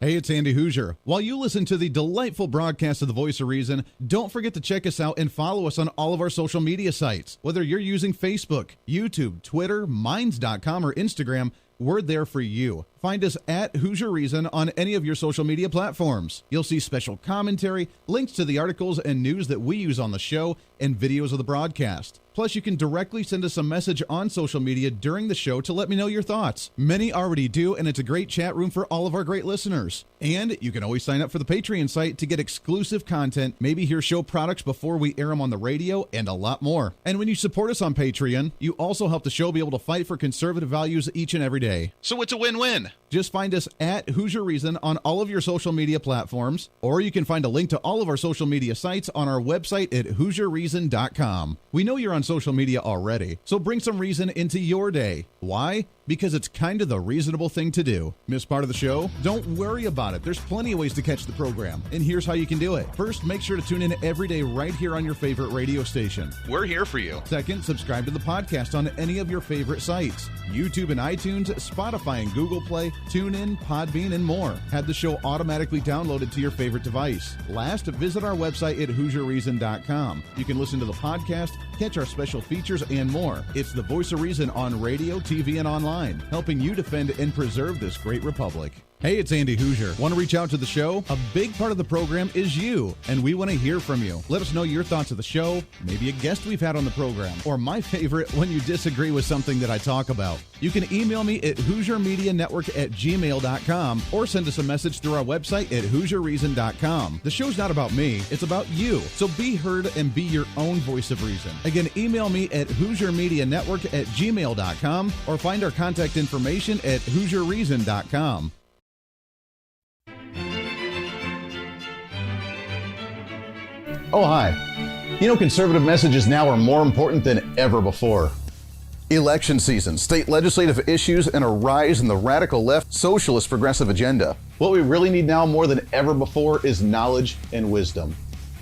C: Hey, it's Andy Hooser. While you listen to the delightful broadcast of The Voice of Reason, don't forget to check us out and follow us on all of our social media sites. Whether you're using Facebook, YouTube, Twitter, Minds.com, or Instagram, we're there for you. Find us at Hooser Reason on any of your social media platforms. You'll see special commentary, links to the articles and news that we use on the show, and videos of the broadcast. Plus, you can directly send us a message on social media during the show to let me know your thoughts. Many already do, and it's a great chat room for all of our great listeners. And you can always sign up for the Patreon site to get exclusive content, maybe hear show products before we air them on the radio, and a lot more. And when you support us on Patreon, you also help the show be able to fight for conservative values each and every day. So it's a win-win. Just find us at Hooser Reason on all of your social media platforms, or you can find a link to all of our social media sites on our website at HooserReason.com. We know you're on social media already, so bring some reason into your day. Why? Because it's kind of the reasonable thing to do. Miss part of the show? Don't worry about it. There's plenty of ways to catch the program, and here's how you can do it. First, make sure to tune in every day right here on your favorite radio station. We're here for you. Second, subscribe to the podcast on any of your favorite sites. YouTube and iTunes, Spotify and Google Play, TuneIn, Podbean, and more. Have the show automatically downloaded to your favorite device. Last, visit our website at HooserReason.com. You can listen to the podcast, catch our special features, and more. It's the voice of reason on radio, TV, and online, helping you defend and preserve this great republic. Hey, it's Andy Hooser. Want to reach out to the show? A big part of the program is you, and we want to hear from you. Let us know your thoughts of the show, maybe a guest we've had on the program, or my favorite, when you disagree with something that I talk about. You can email me at HooserMediaNetwork@gmail.com or send us a message through our website at HooserReason.com. The show's not about me, it's about you. So be heard and be your own voice of reason. Again, email me at HooserMediaNetwork@gmail.com or find our contact information at HooserReason.com.
F: Oh, hi. You know, conservative messages now are more important than ever before.
C: Election season, state legislative issues, and a rise in the radical left socialist progressive agenda.
F: What we really need now more than ever before is knowledge and wisdom.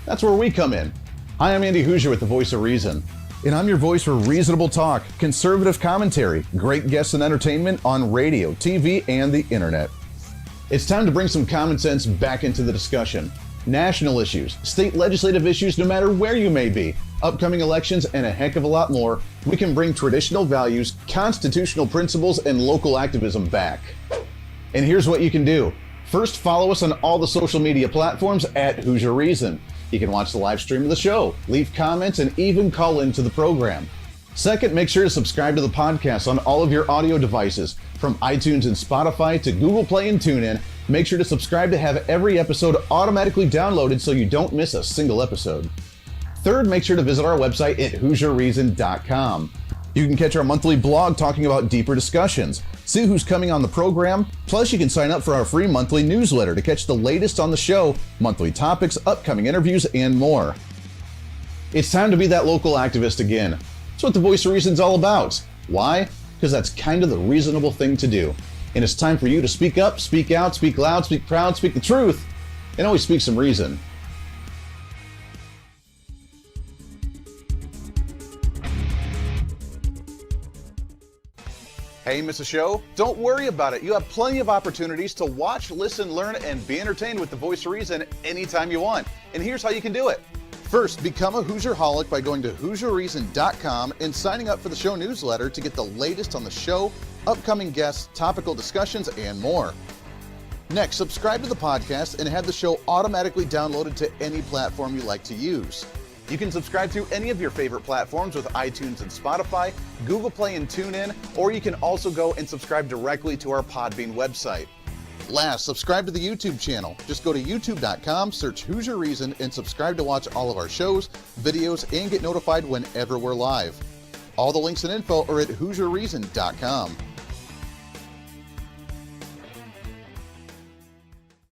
F: That's where we come in. Hi, I'm Andy Hooser with the Voice of Reason.
C: And I'm your voice for reasonable talk, conservative commentary, great guests and entertainment on radio, TV, and the internet.
F: It's time to bring some common sense back into the discussion. National issues, state legislative issues, no matter where you may be, upcoming elections, and a heck of a lot more, we can bring traditional values, constitutional principles, and local activism back. And here's what you can do. First, follow us on all the social media platforms at Hooser Reason. You can watch the live stream of the show, leave comments, and even call into the program. Second, make sure to subscribe to the podcast on all of your audio devices, from iTunes and Spotify to Google Play and TuneIn. Make sure to subscribe to have every episode automatically downloaded so you don't miss a single episode. Third, make sure to visit our website at HooserReason.com. You can catch our monthly blog talking about deeper discussions, see who's coming on the program, plus you can sign up for our free monthly newsletter to catch the latest on the show, monthly topics, upcoming interviews, and more. It's time to be that local activist again. That's what the Voice of Reason's all about. Why? Because that's kind of the reasonable thing to do. And it's time for you to speak up, speak out, speak loud, speak proud, speak the truth, and always speak some reason. Hey, miss a show? Don't worry about it. You have plenty of opportunities to watch, listen, learn, and be entertained with the Voice of Reason anytime you want. And here's how you can do it. First, become a Hooserholic by going to HooserReason.com and signing up for the show newsletter to get the latest on the show, upcoming guests, topical discussions, and more. Next, subscribe to the podcast and have the show automatically downloaded to any platform you like to use. You can subscribe through any of your favorite platforms with iTunes and Spotify, Google Play and TuneIn, or you can also go and subscribe directly to our Podbean website. Last, subscribe to the YouTube channel. Just go to youtube.com, search Hooser Reason, and subscribe to watch all of our shows, videos, and get notified whenever we're live. All the links and info are at HooserReason.com.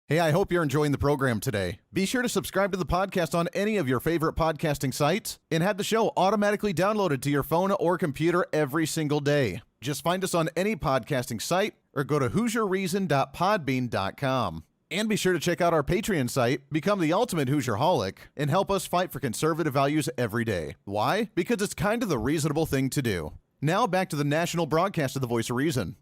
D: Hey, I hope you're enjoying the program today. Be sure to subscribe to the podcast on any of your favorite podcasting sites and have the show automatically downloaded to your phone or computer every single day. Just find us on any podcasting site or go to HooserReason.podbean.com. And be sure to check out our Patreon site, become the ultimate Hooserholic, and help us fight for conservative values every day. Why? Because it's kind of the reasonable thing to do. Now back to the national broadcast of the Voice of Reason.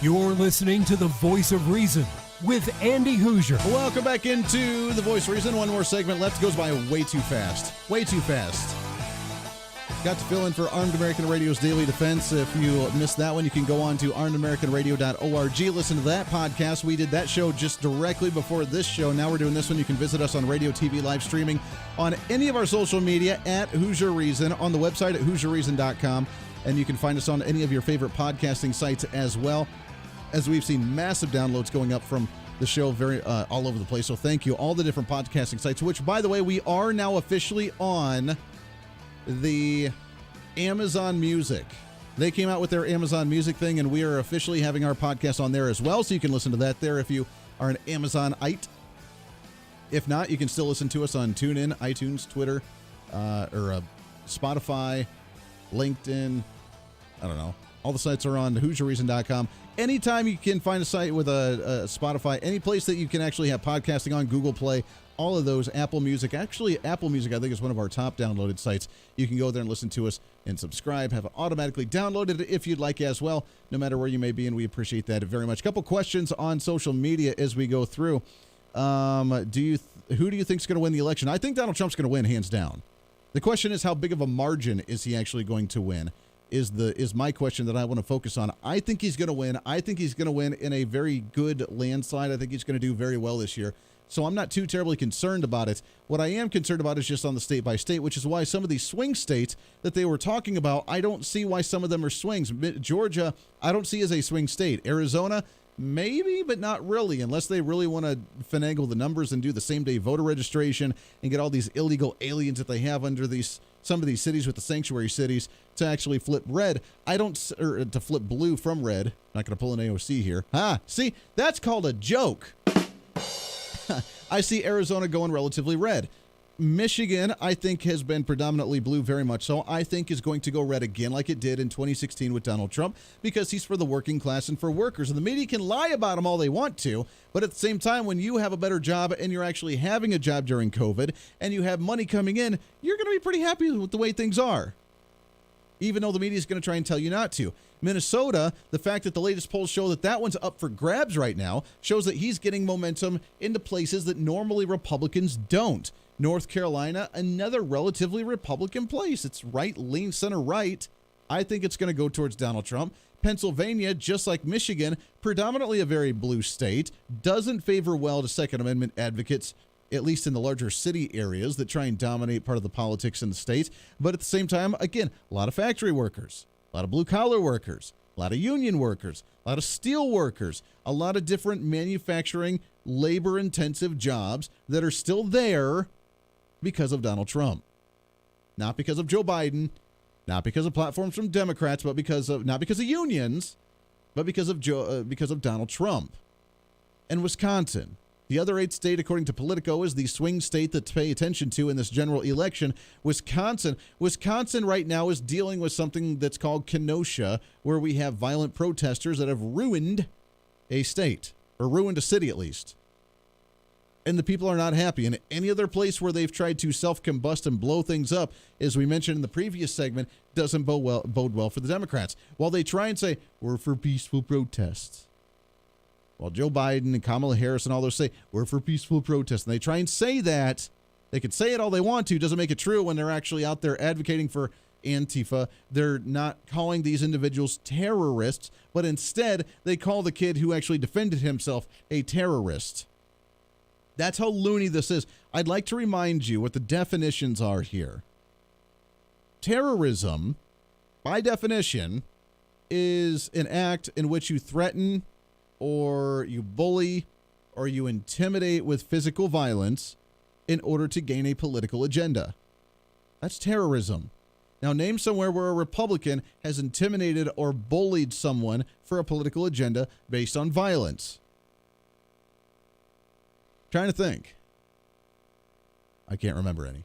B: You're listening to the Voice of Reason with Andy Hooser.
C: Welcome back into the Voice of Reason. One more segment left. Goes by way too fast. Way too fast. Got to fill in for Armed American Radio's Daily Defense. If you missed that one, you can go on to armedamericanradio.org. Listen to that podcast. We did that show just directly before this show. Now we're doing this one. You can visit us on radio, TV, live streaming, on any of our social media at Hooser Reason, on the website at HooserReason.com, and you can find us on any of your favorite podcasting sites as well. As we've seen massive downloads going up from the show very all over the place. So thank you, all the different podcasting sites, which, by the way, we are now officially on the Amazon Music. They came out with their Amazon Music thing, and we are officially having our podcast on there as well, so you can listen to that there if you are an Amazonite. If not, you can still listen to us on TuneIn, iTunes, Twitter, or Spotify, LinkedIn. I don't know. All the sites are on HooserReason.com. Anytime you can find a site with a Spotify, any place that you can actually have podcasting on, Google Play, all of those, Apple Music. Actually, Apple Music, I think, is one of our top downloaded sites. You can go there and listen to us and subscribe, have it automatically downloaded if you'd like as well, no matter where you may be, and we appreciate that very much. A couple questions on social media as we go through. Who do you think is going to win the election? I think Donald Trump's going to win, hands down. The question is, how big of a margin is he actually going to win? Is my question that I want to focus on. I think he's going to win. I think he's going to win in a very good landslide. I think he's going to do very well this year. So I'm not too terribly concerned about it. What I am concerned about is just on the state by state, which is why some of these swing states that they were talking about, I don't see why some of them are swings. Georgia, I don't see as a swing state. Arizona, maybe, but not really, unless they really want to finagle the numbers and do the same-day voter registration and get all these illegal aliens that they have under some of these cities with the sanctuary cities to actually flip red. To flip blue from red. Not going to pull an AOC here. See, that's called a joke. I see Arizona going relatively red. Michigan, I think, has been predominantly blue, very much so. I think is going to go red again like it did in 2016 with Donald Trump, because he's for the working class and for workers. And the media can lie about him all they want to, but at the same time, when you have a better job and you're actually having a job during COVID and you have money coming in, you're going to be pretty happy with the way things are, even though the media is going to try and tell you not to. Minnesota, the fact that the latest polls show that one's up for grabs right now shows that he's getting momentum into places that normally Republicans don't. North Carolina, another relatively Republican place. It's right, lean, center right. I think it's going to go towards Donald Trump. Pennsylvania, just like Michigan, predominantly a very blue state, doesn't favor well to Second Amendment advocates, at least in the larger city areas that try and dominate part of the politics in the state. But at the same time, again, a lot of factory workers, a lot of blue-collar workers, a lot of union workers, a lot of steel workers, a lot of different manufacturing, labor-intensive jobs that are still there because of Donald Trump. Not because of Joe Biden, not because of platforms from Democrats, but not because of unions, but because of Donald Trump. And Wisconsin, the other 8th state, according to Politico, is the swing state that to pay attention to in this general election. Wisconsin right now is dealing with something that's called Kenosha, where we have violent protesters that have ruined a state, or ruined a city at least. And the people are not happy. And any other place where they've tried to self-combust and blow things up, as we mentioned in the previous segment, doesn't bode well for the Democrats. While they try and say, we're for peaceful protests. While Joe Biden and Kamala Harris and all those say, we're for peaceful protests. And they try and say that. They could say it all they want to. Doesn't make it true when they're actually out there advocating for Antifa. They're not calling these individuals terrorists, but instead they call the kid who actually defended himself a terrorist. That's how loony this is. I'd like to remind you what the definitions are here. Terrorism, by definition, is an act in which you threaten or you bully or you intimidate with physical violence in order to gain a political agenda. That's terrorism. Now, name somewhere where a Republican has intimidated or bullied someone for a political agenda based on violence. Trying to think. I can't remember any.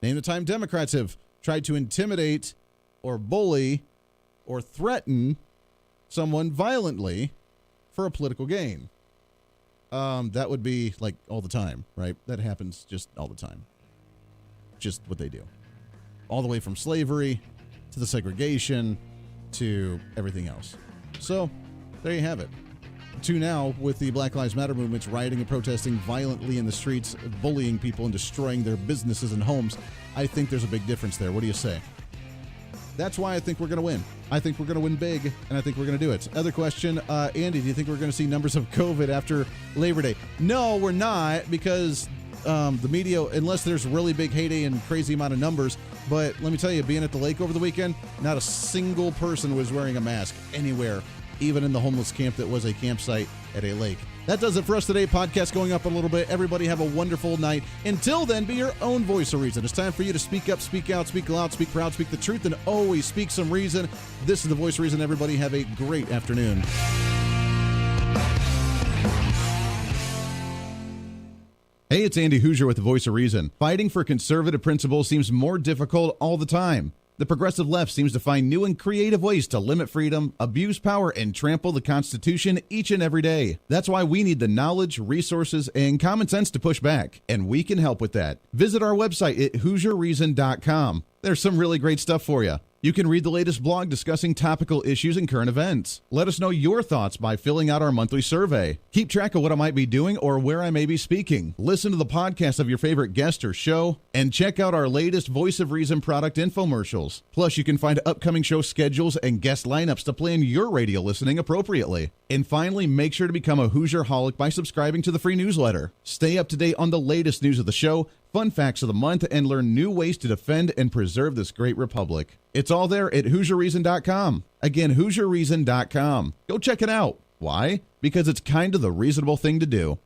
C: Name the time Democrats have tried to intimidate or bully or threaten someone violently for a political gain. That would be like all the time, right? That happens just all the time. Just what they do. All the way from slavery to the segregation to everything else. So, there you have it. To now, with the Black Lives Matter movements rioting and protesting violently in the streets, bullying people and destroying their businesses and homes, I think there's a big difference there. What do you say? That's why I think we're going to win. I think we're going to win big, and I think we're going to do it. Other question, Andy, do you think we're going to see numbers of COVID after Labor Day? No, we're not, because the media, unless there's really big heyday and crazy amount of numbers, but let me tell you, being at the lake over the weekend, not a single person was wearing a mask anywhere, even in the homeless camp that was a campsite at a lake. That does it for us today. Podcast going up a little bit. Everybody have a wonderful night. Until then, be your own voice of reason. It's time for you to speak up, speak out, speak loud, speak proud, speak the truth, and always speak some reason. This is the Voice of Reason. Everybody have a great afternoon. Hey, it's Andy Hooser with the Voice of Reason. Fighting for conservative principles seems more difficult all the time. The progressive left seems to find new and creative ways to limit freedom, abuse power, and trample the Constitution each and every day. That's why we need the knowledge, resources, and common sense to push back, and we can help with that. Visit our website at HooserReason.com. There's some really great stuff for you. You can read the latest blog discussing topical issues and current events. Let us know your thoughts by filling out our monthly survey. Keep track of what I might be doing or where I may be speaking. Listen to the podcast of your favorite guest or show, and check out our latest Voice of Reason product infomercials. Plus, you can find upcoming show schedules and guest lineups to plan your radio listening appropriately. And finally, make sure to become a Hoosier-holic by subscribing to the free newsletter. Stay up to date on the latest news of the show, fun facts of the month, and learn new ways to defend and preserve this great republic. It's all there at HooserReason.com. Again, HooserReason.com. Go check it out. Why? Because it's kind of the reasonable thing to do.